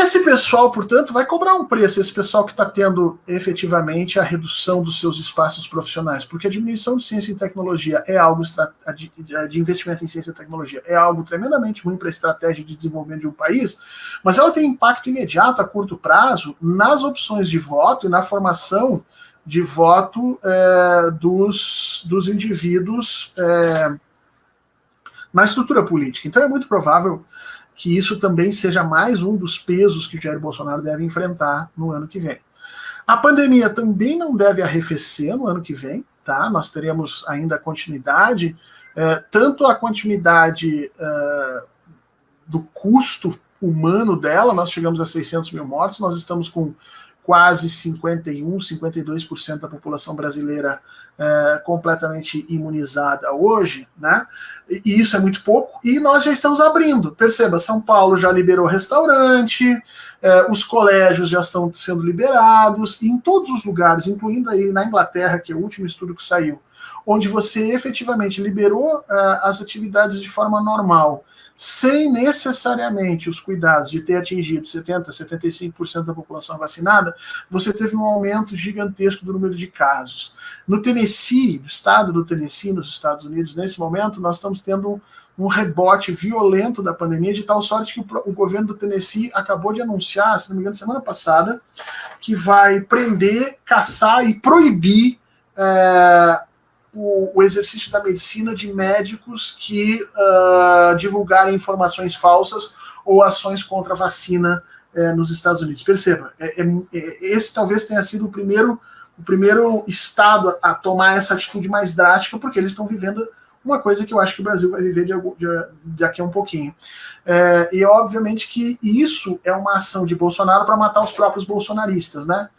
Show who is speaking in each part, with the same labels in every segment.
Speaker 1: esse pessoal, portanto, vai cobrar um preço, esse pessoal que está tendo efetivamente a redução dos seus espaços profissionais, porque a diminuição de ciência e tecnologia é algo de investimento em ciência e tecnologia, é algo tremendamente ruim para a estratégia de desenvolvimento de um país, mas ela tem impacto imediato, a curto prazo, nas opções de voto e na formação de voto dos indivíduos na estrutura política. Então é muito provável que isso também seja mais um dos pesos que o Jair Bolsonaro deve enfrentar no ano que vem. A pandemia também não deve arrefecer no ano que vem, tá? Nós teremos ainda continuidade, tanto a continuidade do custo humano dela, nós chegamos a 600 mil mortos, nós estamos com quase 51%, 52% da população brasileira completamente imunizada hoje, né? E isso é muito pouco, e nós já estamos abrindo. Perceba, São Paulo já liberou restaurante, os colégios já estão sendo liberados, e em todos os lugares, incluindo aí na Inglaterra, que é o último estudo que saiu, onde você efetivamente liberou as atividades de forma normal, sem necessariamente os cuidados de ter atingido 70%, 75% da população vacinada, você teve um aumento gigantesco do número de casos. No Tennessee, no estado do Tennessee, nos Estados Unidos, nesse momento, nós estamos tendo um rebote violento da pandemia, de tal sorte que o governo do Tennessee acabou de anunciar, se não me engano, semana passada, que vai prender, caçar e proibir o exercício da medicina de médicos que divulgarem informações falsas ou ações contra a vacina nos Estados Unidos. Perceba, esse talvez tenha sido o primeiro estado a tomar essa atitude mais drástica, porque eles estão vivendo uma coisa que eu acho que o Brasil vai viver daqui a um pouquinho. E obviamente que isso é uma ação de Bolsonaro para matar os próprios bolsonaristas, né?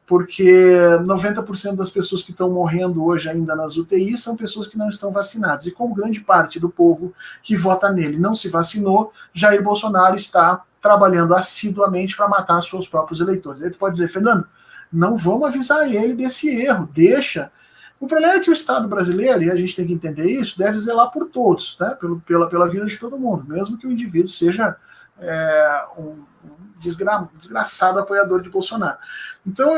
Speaker 1: Porque 90% das pessoas que estão morrendo hoje ainda nas UTIs são pessoas que não estão vacinadas. E como grande parte do povo que vota nele não se vacinou, Jair Bolsonaro está trabalhando assiduamente para matar seus próprios eleitores. Aí tu pode dizer, Fernando, não vamos avisar ele desse erro, deixa. O problema é que o Estado brasileiro, e a gente tem que entender isso, deve zelar por todos, né? pela vida de todo mundo, mesmo que o indivíduo seja um desgraçado apoiador de Bolsonaro. Então,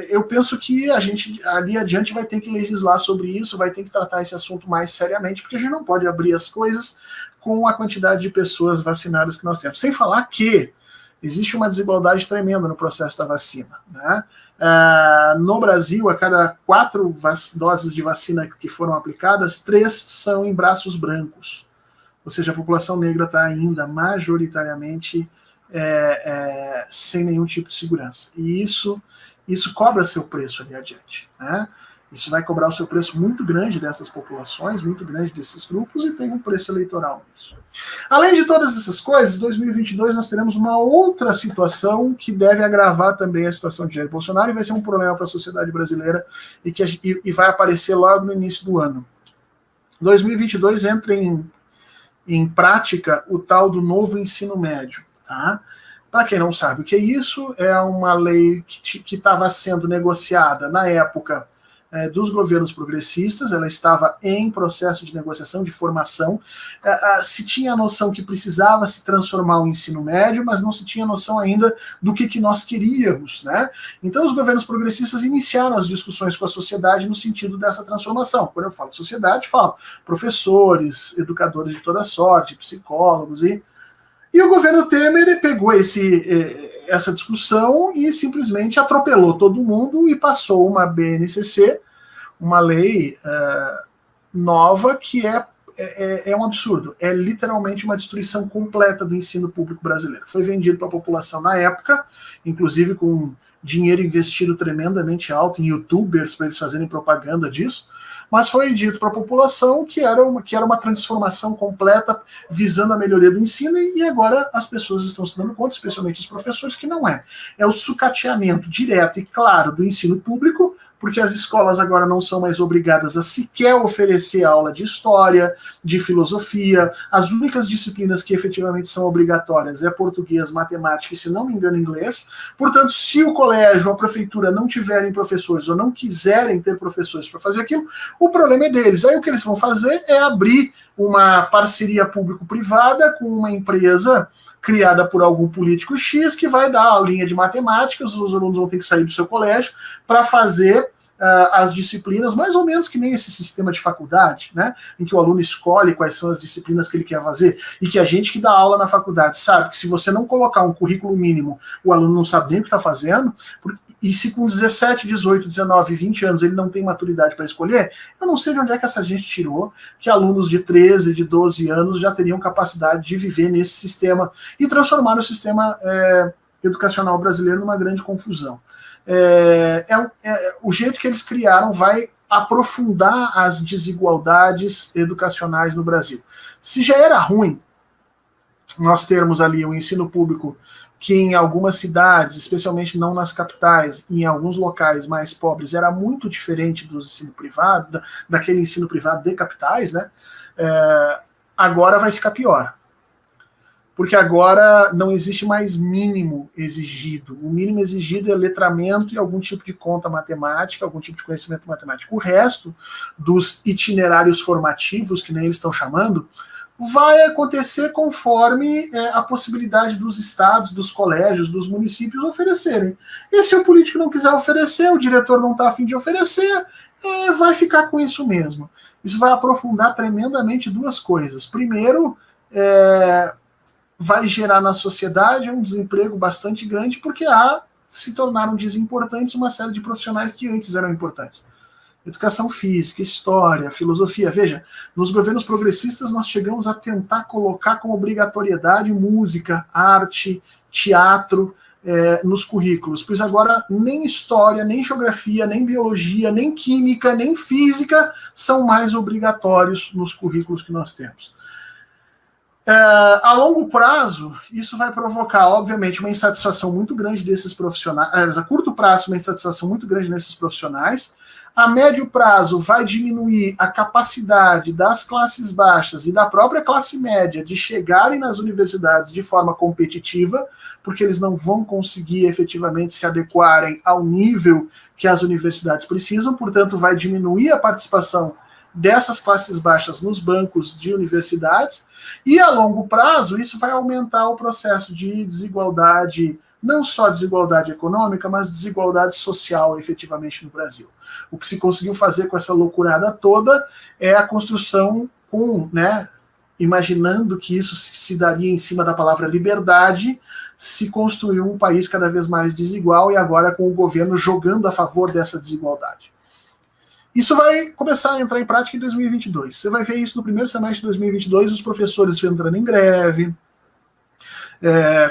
Speaker 1: eu penso que a gente ali adiante vai ter que legislar sobre isso, vai ter que tratar esse assunto mais seriamente, porque a gente não pode abrir as coisas com a quantidade de pessoas vacinadas que nós temos. Sem falar que existe uma desigualdade tremenda no processo da vacina, né? No Brasil, a cada 4 doses de vacina que foram aplicadas, 3 são em braços brancos. Ou seja, a população negra está ainda majoritariamente sem nenhum tipo de segurança. E isso cobra seu preço ali adiante, né? Isso vai cobrar o seu preço muito grande dessas populações, muito grande desses grupos, e tem um preço eleitoral nisso. Além de todas essas coisas, em 2022 nós teremos uma outra situação que deve agravar também a situação de Jair Bolsonaro e vai ser um problema para a sociedade brasileira e vai aparecer logo no início do ano. 2022 entra em prática o tal do novo ensino médio, tá? Para quem não sabe o que é isso, é uma lei que estava sendo negociada na época dos governos progressistas, ela estava em processo de negociação, de formação. Se tinha a noção que precisava se transformar o ensino médio, mas não se tinha noção ainda do que nós queríamos, né? Então os governos progressistas iniciaram as discussões com a sociedade no sentido dessa transformação. Quando eu falo sociedade, falo professores, educadores de toda sorte, psicólogos e o governo Temer pegou essa discussão e simplesmente atropelou todo mundo e passou uma BNCC, uma lei nova que é um absurdo. É literalmente uma destruição completa do ensino público brasileiro. Foi vendido para a população na época, inclusive com dinheiro investido tremendamente alto em youtubers para eles fazerem propaganda disso, mas foi dito para a população que era uma transformação completa visando a melhoria do ensino, e agora as pessoas estão se dando conta, especialmente os professores, que não é. É o sucateamento direto e claro do ensino público, porque as escolas agora não são mais obrigadas a sequer oferecer aula de história, de filosofia. As únicas disciplinas que efetivamente são obrigatórias é português, matemática e, se não me engano, inglês. Portanto, se o colégio ou a prefeitura não tiverem professores ou não quiserem ter professores para fazer aquilo, o problema é deles. Aí o que eles vão fazer é abrir uma parceria público-privada com uma empresa criada por algum político X que vai dar a linha de matemática, os alunos vão ter que sair do seu colégio para fazer as disciplinas, mais ou menos que nem esse sistema de faculdade, né, em que o aluno escolhe quais são as disciplinas que ele quer fazer, e que a gente que dá aula na faculdade sabe que se você não colocar um currículo mínimo, o aluno não sabe nem o que está fazendo, e se com 17, 18, 19, 20 anos ele não tem maturidade para escolher, eu não sei de onde é que essa gente tirou que alunos de 13, de 12 anos já teriam capacidade de viver nesse sistema e transformar o sistema educacional brasileiro numa grande confusão. O jeito que eles criaram vai aprofundar as desigualdades educacionais no Brasil. Se já era ruim nós termos ali um ensino público que em algumas cidades, especialmente não nas capitais, em alguns locais mais pobres, era muito diferente do ensino privado, daquele ensino privado de capitais, né? Agora vai ficar pior. Porque agora não existe mais mínimo exigido. O mínimo exigido é letramento e algum tipo de conta matemática, algum tipo de conhecimento matemático. O resto dos itinerários formativos, que nem eles estão chamando, vai acontecer conforme a possibilidade dos estados, dos colégios, dos municípios oferecerem. E se o político não quiser oferecer, o diretor não está a fim de oferecer, vai ficar com isso mesmo. Isso vai aprofundar tremendamente duas coisas. Primeiro, vai gerar na sociedade um desemprego bastante grande, porque se tornaram desimportantes uma série de profissionais que antes eram importantes. Educação física, história, filosofia. Veja, nos governos progressistas nós chegamos a tentar colocar como obrigatoriedade música, arte, teatro nos currículos, pois agora nem história, nem geografia, nem biologia, nem química, nem física são mais obrigatórios nos currículos que nós temos. A longo prazo, isso vai provocar, obviamente, uma insatisfação muito grande desses profissionais, a curto prazo, uma insatisfação muito grande nesses profissionais. A médio prazo, vai diminuir a capacidade das classes baixas e da própria classe média de chegarem nas universidades de forma competitiva, porque eles não vão conseguir efetivamente se adequarem ao nível que as universidades precisam, portanto, vai diminuir a participação dessas classes baixas nos bancos de universidades, e a longo prazo isso vai aumentar o processo de desigualdade, não só desigualdade econômica, mas desigualdade social efetivamente no Brasil. O que se conseguiu fazer com essa loucurada toda é a construção imaginando que isso se daria em cima da palavra liberdade, se construiu um país cada vez mais desigual e agora com o governo jogando a favor dessa desigualdade. Isso vai começar a entrar em prática em 2022. Você vai ver isso no primeiro semestre de 2022, os professores entrando em greve,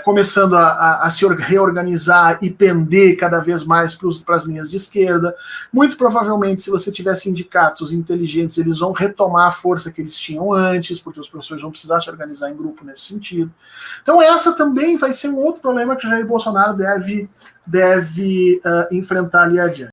Speaker 1: começando a se reorganizar e pender cada vez mais para as linhas de esquerda. Muito provavelmente, se você tiver sindicatos inteligentes, eles vão retomar a força que eles tinham antes, porque os professores vão precisar se organizar em grupo nesse sentido. Então essa também vai ser um outro problema que Jair Bolsonaro deve enfrentar ali adiante.